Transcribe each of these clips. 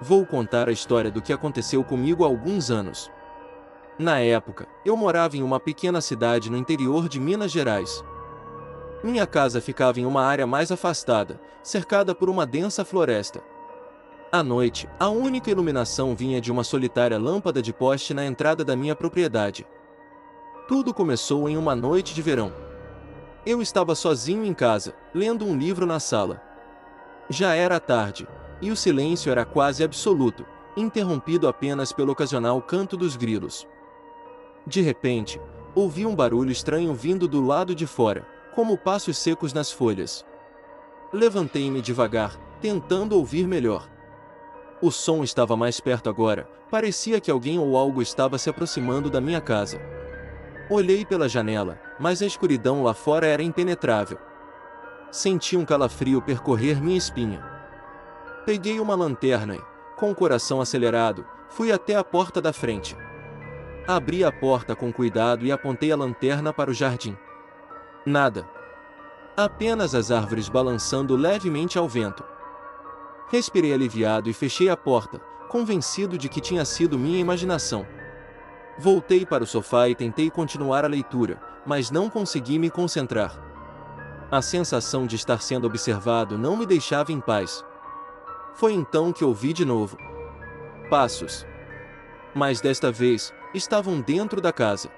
Vou contar a história do que aconteceu comigo há alguns anos. Na época, eu morava em uma pequena cidade no interior de Minas Gerais. Minha casa ficava em uma área mais afastada, cercada por uma densa floresta. À noite, a única iluminação vinha de uma solitária lâmpada de poste na entrada da minha propriedade. Tudo começou em uma noite de verão. Eu estava sozinho em casa, lendo um livro na sala. Já era tarde, e o silêncio era quase absoluto, interrompido apenas pelo ocasional canto dos grilos. De repente, ouvi um barulho estranho vindo do lado de fora, como passos secos nas folhas. Levantei-me devagar, tentando ouvir melhor. O som estava mais perto agora, parecia que alguém ou algo estava se aproximando da minha casa. Olhei pela janela, mas a escuridão lá fora era impenetrável. Senti um calafrio percorrer minha espinha. Peguei uma lanterna e, com o coração acelerado, fui até a porta da frente. Abri a porta com cuidado e apontei a lanterna para o jardim. Nada. Apenas as árvores balançando levemente ao vento. Respirei aliviado e fechei a porta, convencido de que tinha sido minha imaginação. Voltei para o sofá e tentei continuar a leitura, mas não consegui me concentrar. A sensação de estar sendo observado não me deixava em paz. Foi então que ouvi de novo passos. Mas desta vez, estavam dentro da casa.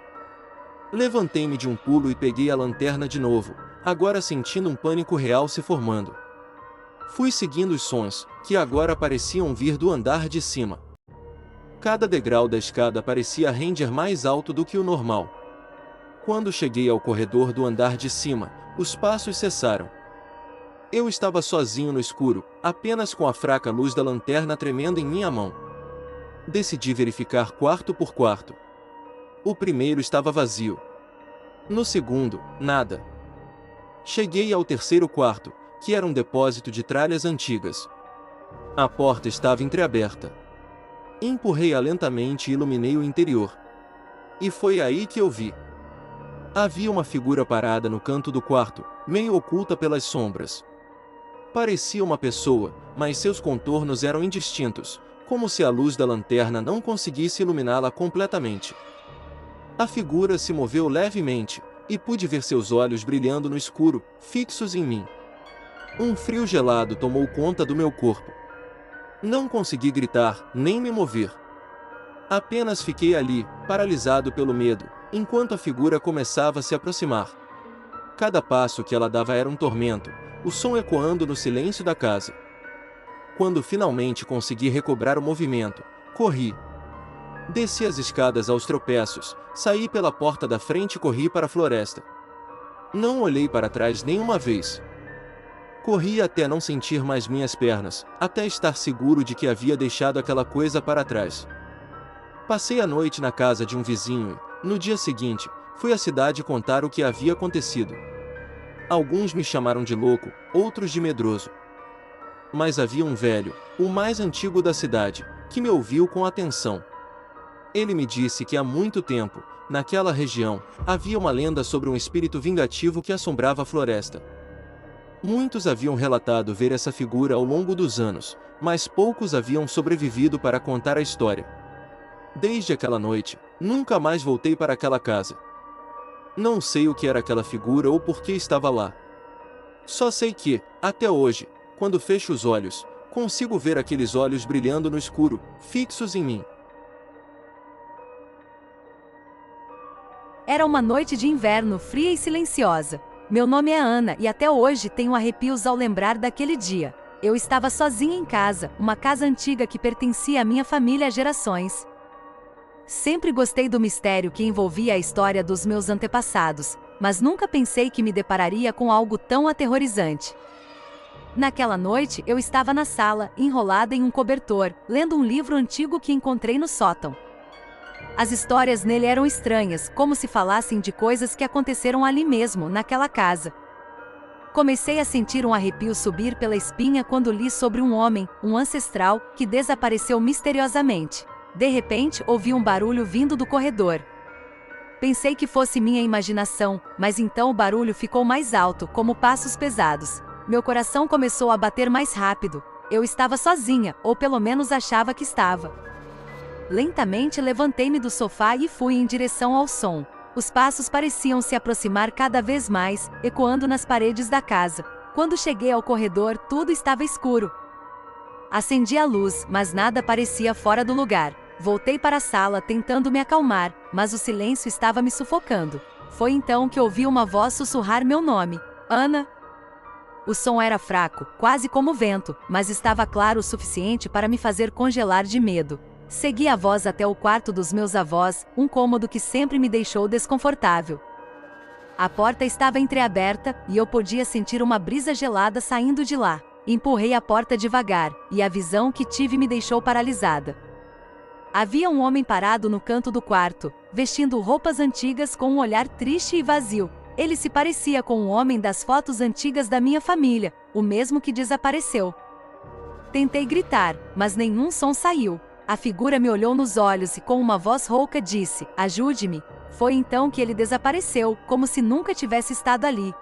Levantei-me de um pulo e peguei a lanterna de novo, agora sentindo um pânico real se formando. Fui seguindo os sons, que agora pareciam vir do andar de cima. Cada degrau da escada parecia render mais alto do que o normal. Quando cheguei ao corredor do andar de cima, os passos cessaram. Eu estava sozinho no escuro, apenas com a fraca luz da lanterna tremendo em minha mão. Decidi verificar quarto por quarto. O primeiro estava vazio. No segundo, nada. Cheguei ao terceiro quarto, que era um depósito de tralhas antigas. A porta estava entreaberta. Empurrei-a lentamente e iluminei o interior. E foi aí que eu vi. Havia uma figura parada no canto do quarto, meio oculta pelas sombras. Parecia uma pessoa, mas seus contornos eram indistintos, como se a luz da lanterna não conseguisse iluminá-la completamente. A figura se moveu levemente, e pude ver seus olhos brilhando no escuro, fixos em mim. Um frio gelado tomou conta do meu corpo. Não consegui gritar, nem me mover. Apenas fiquei ali, paralisado pelo medo, enquanto a figura começava a se aproximar. Cada passo que ela dava era um tormento, o som ecoando no silêncio da casa. Quando finalmente consegui recobrar o movimento, corri. Desci as escadas aos tropeços, saí pela porta da frente e corri para a floresta. Não olhei para trás nenhuma vez. Corri até não sentir mais minhas pernas, até estar seguro de que havia deixado aquela coisa para trás. Passei a noite na casa de um vizinho e, no dia seguinte, fui à cidade contar o que havia acontecido. Alguns me chamaram de louco, outros de medroso. Mas havia um velho, o mais antigo da cidade, que me ouviu com atenção. Ele me disse que há muito tempo, naquela região, havia uma lenda sobre um espírito vingativo que assombrava a floresta. Muitos haviam relatado ver essa figura ao longo dos anos, mas poucos haviam sobrevivido para contar a história. Desde aquela noite, nunca mais voltei para aquela casa. Não sei o que era aquela figura ou por que estava lá. Só sei que, até hoje, quando fecho os olhos, consigo ver aqueles olhos brilhando no escuro, fixos em mim. Era uma noite de inverno fria e silenciosa. Meu nome é Ana e até hoje tenho arrepios ao lembrar daquele dia. Eu estava sozinha em casa, uma casa antiga que pertencia à minha família há gerações. Sempre gostei do mistério que envolvia a história dos meus antepassados, mas nunca pensei que me depararia com algo tão aterrorizante. Naquela noite, eu estava na sala, enrolada em um cobertor, lendo um livro antigo que encontrei no sótão. As histórias nele eram estranhas, como se falassem de coisas que aconteceram ali mesmo, naquela casa. Comecei a sentir um arrepio subir pela espinha quando li sobre um homem, um ancestral, que desapareceu misteriosamente. De repente, ouvi um barulho vindo do corredor. Pensei que fosse minha imaginação, mas então o barulho ficou mais alto, como passos pesados. Meu coração começou a bater mais rápido. Eu estava sozinha, ou pelo menos achava que estava. Lentamente levantei-me do sofá e fui em direção ao som. Os passos pareciam se aproximar cada vez mais, ecoando nas paredes da casa. Quando cheguei ao corredor, tudo estava escuro. Acendi a luz, mas nada parecia fora do lugar. Voltei para a sala tentando me acalmar, mas o silêncio estava me sufocando. Foi então que ouvi uma voz sussurrar meu nome. Ana. O som era fraco, quase como vento, mas estava claro o suficiente para me fazer congelar de medo. Segui a voz até o quarto dos meus avós, um cômodo que sempre me deixou desconfortável. A porta estava entreaberta, e eu podia sentir uma brisa gelada saindo de lá. Empurrei a porta devagar, e a visão que tive me deixou paralisada. Havia um homem parado no canto do quarto, vestindo roupas antigas com um olhar triste e vazio. Ele se parecia com o homem das fotos antigas da minha família, o mesmo que desapareceu. Tentei gritar, mas nenhum som saiu. A figura me olhou nos olhos e com uma voz rouca disse: "Ajude-me." Foi então que ele desapareceu, como se nunca tivesse estado ali.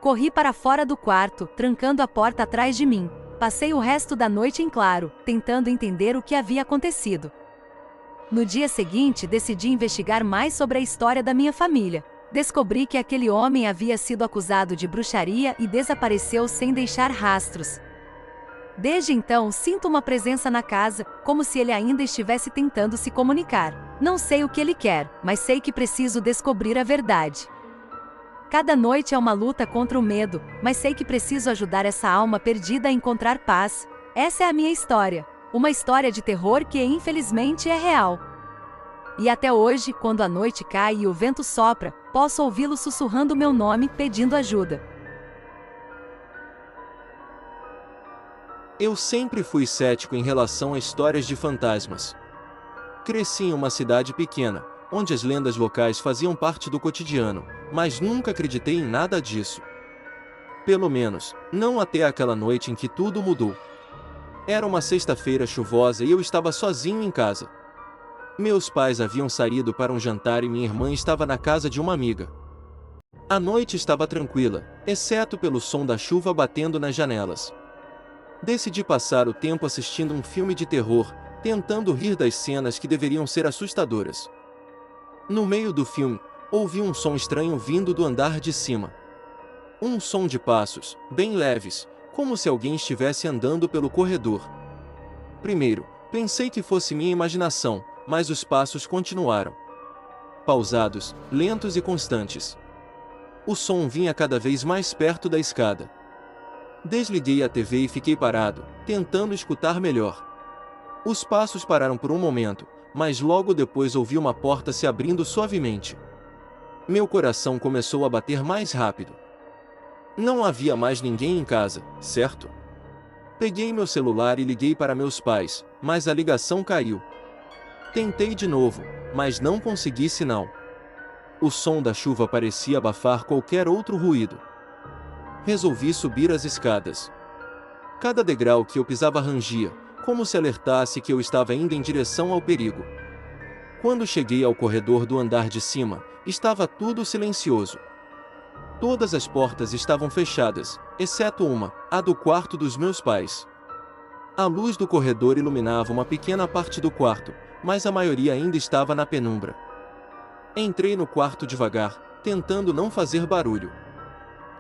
Corri para fora do quarto, trancando a porta atrás de mim. Passei o resto da noite em claro, tentando entender o que havia acontecido. No dia seguinte, decidi investigar mais sobre a história da minha família. Descobri que aquele homem havia sido acusado de bruxaria e desapareceu sem deixar rastros. Desde então, sinto uma presença na casa, como se ele ainda estivesse tentando se comunicar. Não sei o que ele quer, mas sei que preciso descobrir a verdade. Cada noite é uma luta contra o medo, mas sei que preciso ajudar essa alma perdida a encontrar paz. Essa é a minha história. Uma história de terror que, infelizmente, é real. E até hoje, quando a noite cai e o vento sopra, posso ouvi-lo sussurrando meu nome, pedindo ajuda. Eu sempre fui cético em relação a histórias de fantasmas. Cresci em uma cidade pequena, onde as lendas locais faziam parte do cotidiano, mas nunca acreditei em nada disso. Pelo menos, não até aquela noite em que tudo mudou. Era uma sexta-feira chuvosa e eu estava sozinho em casa. Meus pais haviam saído para um jantar e minha irmã estava na casa de uma amiga. A noite estava tranquila, exceto pelo som da chuva batendo nas janelas. Decidi passar o tempo assistindo um filme de terror, tentando rir das cenas que deveriam ser assustadoras. No meio do filme, ouvi um som estranho vindo do andar de cima. Um som de passos, bem leves, como se alguém estivesse andando pelo corredor. Primeiro, pensei que fosse minha imaginação, mas os passos continuaram. Pausados, lentos e constantes. O som vinha cada vez mais perto da escada. Desliguei a TV e fiquei parado, tentando escutar melhor. Os passos pararam por um momento, mas logo depois ouvi uma porta se abrindo suavemente. Meu coração começou a bater mais rápido. Não havia mais ninguém em casa, certo? Peguei meu celular e liguei para meus pais, mas a ligação caiu. Tentei de novo, mas não consegui sinal. O som da chuva parecia abafar qualquer outro ruído. Resolvi subir as escadas. Cada degrau que eu pisava rangia, como se alertasse que eu estava indo em direção ao perigo. Quando cheguei ao corredor do andar de cima, estava tudo silencioso. Todas as portas estavam fechadas, exceto uma, a do quarto dos meus pais. A luz do corredor iluminava uma pequena parte do quarto, mas a maioria ainda estava na penumbra. Entrei no quarto devagar, tentando não fazer barulho.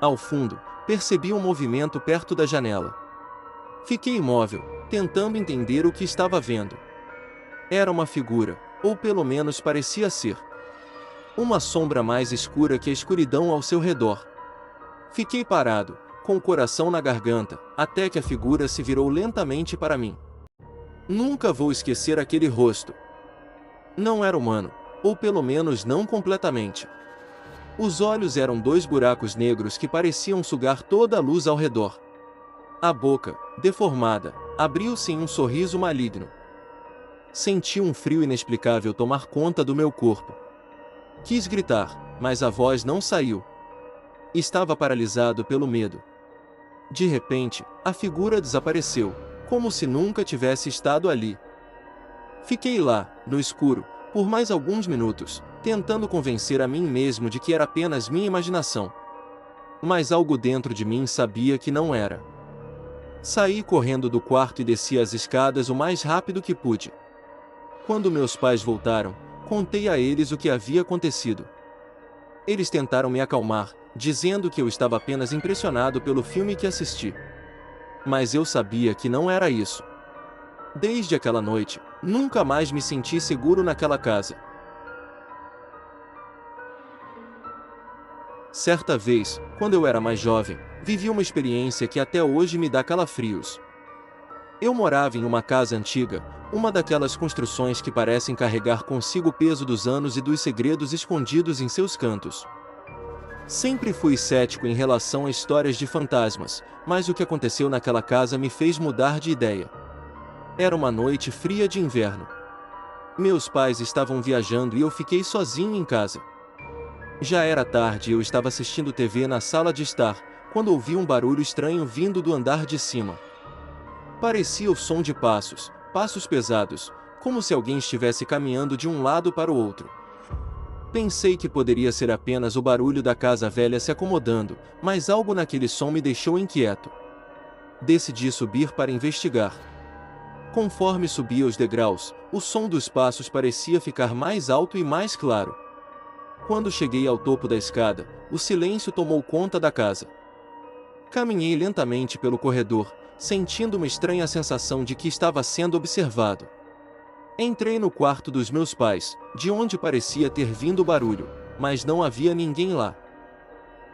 Ao fundo, percebi um movimento perto da janela. Fiquei imóvel, tentando entender o que estava vendo. Era uma figura, ou pelo menos parecia ser. Uma sombra mais escura que a escuridão ao seu redor. Fiquei parado, com o coração na garganta, até que a figura se virou lentamente para mim. Nunca vou esquecer aquele rosto. Não era humano, ou pelo menos não completamente. Os olhos eram dois buracos negros que pareciam sugar toda a luz ao redor. A boca, deformada, abriu-se em um sorriso maligno. Senti um frio inexplicável tomar conta do meu corpo. Quis gritar, mas a voz não saiu. Estava paralisado pelo medo. De repente, a figura desapareceu, como se nunca tivesse estado ali. Fiquei lá, no escuro, por mais alguns minutos, tentando convencer a mim mesmo de que era apenas minha imaginação. Mas algo dentro de mim sabia que não era. Saí correndo do quarto e desci as escadas o mais rápido que pude. Quando meus pais voltaram, contei a eles o que havia acontecido. Eles tentaram me acalmar, dizendo que eu estava apenas impressionado pelo filme que assisti. Mas eu sabia que não era isso. Desde aquela noite, nunca mais me senti seguro naquela casa. Certa vez, quando eu era mais jovem, vivi uma experiência que até hoje me dá calafrios. Eu morava em uma casa antiga, uma daquelas construções que parecem carregar consigo o peso dos anos e dos segredos escondidos em seus cantos. Sempre fui cético em relação a histórias de fantasmas, mas o que aconteceu naquela casa me fez mudar de ideia. Era uma noite fria de inverno. Meus pais estavam viajando e eu fiquei sozinho em casa. Já era tarde e eu estava assistindo TV na sala de estar, quando ouvi um barulho estranho vindo do andar de cima. Parecia o som de passos, passos pesados, como se alguém estivesse caminhando de um lado para o outro. Pensei que poderia ser apenas o barulho da casa velha se acomodando, mas algo naquele som me deixou inquieto. Decidi subir para investigar. Conforme subia os degraus, o som dos passos parecia ficar mais alto e mais claro. Quando cheguei ao topo da escada, o silêncio tomou conta da casa. Caminhei lentamente pelo corredor, sentindo uma estranha sensação de que estava sendo observado. Entrei no quarto dos meus pais, de onde parecia ter vindo o barulho, mas não havia ninguém lá.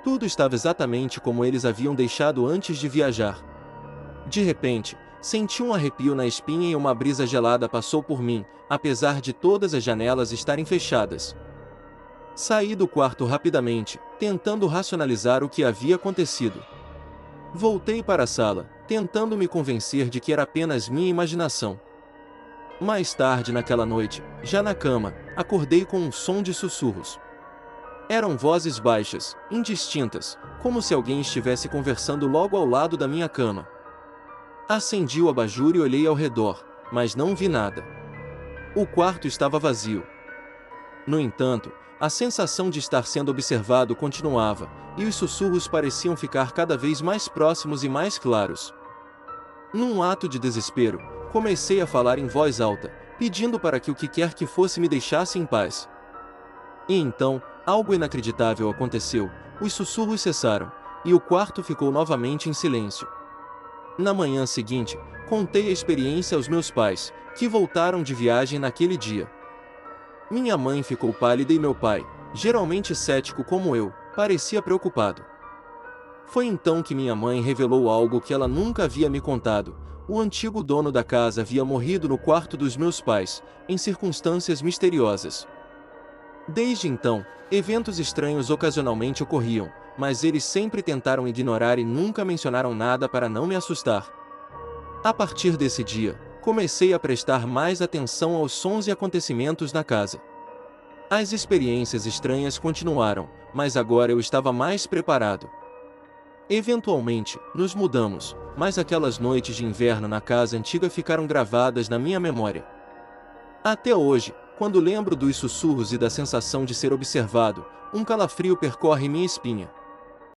Tudo estava exatamente como eles haviam deixado antes de viajar. De repente, senti um arrepio na espinha e uma brisa gelada passou por mim, apesar de todas as janelas estarem fechadas. Saí do quarto rapidamente, tentando racionalizar o que havia acontecido. Voltei para a sala, tentando me convencer de que era apenas minha imaginação. Mais tarde naquela noite, já na cama, acordei com um som de sussurros. Eram vozes baixas, indistintas, como se alguém estivesse conversando logo ao lado da minha cama. Acendi o abajur e olhei ao redor, mas não vi nada. O quarto estava vazio. No entanto, a sensação de estar sendo observado continuava, e os sussurros pareciam ficar cada vez mais próximos e mais claros. Num ato de desespero, comecei a falar em voz alta, pedindo para que o que quer que fosse me deixasse em paz. E então, algo inacreditável aconteceu, os sussurros cessaram, e o quarto ficou novamente em silêncio. Na manhã seguinte, contei a experiência aos meus pais, que voltaram de viagem naquele dia. Minha mãe ficou pálida e meu pai, geralmente cético como eu, parecia preocupado. Foi então que minha mãe revelou algo que ela nunca havia me contado. O antigo dono da casa havia morrido no quarto dos meus pais, em circunstâncias misteriosas. Desde então, eventos estranhos ocasionalmente ocorriam, mas eles sempre tentaram ignorar e nunca mencionaram nada para não me assustar. A partir desse dia, comecei a prestar mais atenção aos sons e acontecimentos na casa. As experiências estranhas continuaram, mas agora eu estava mais preparado. Eventualmente, nos mudamos, mas aquelas noites de inverno na casa antiga ficaram gravadas na minha memória. Até hoje, quando lembro dos sussurros e da sensação de ser observado, um calafrio percorre minha espinha.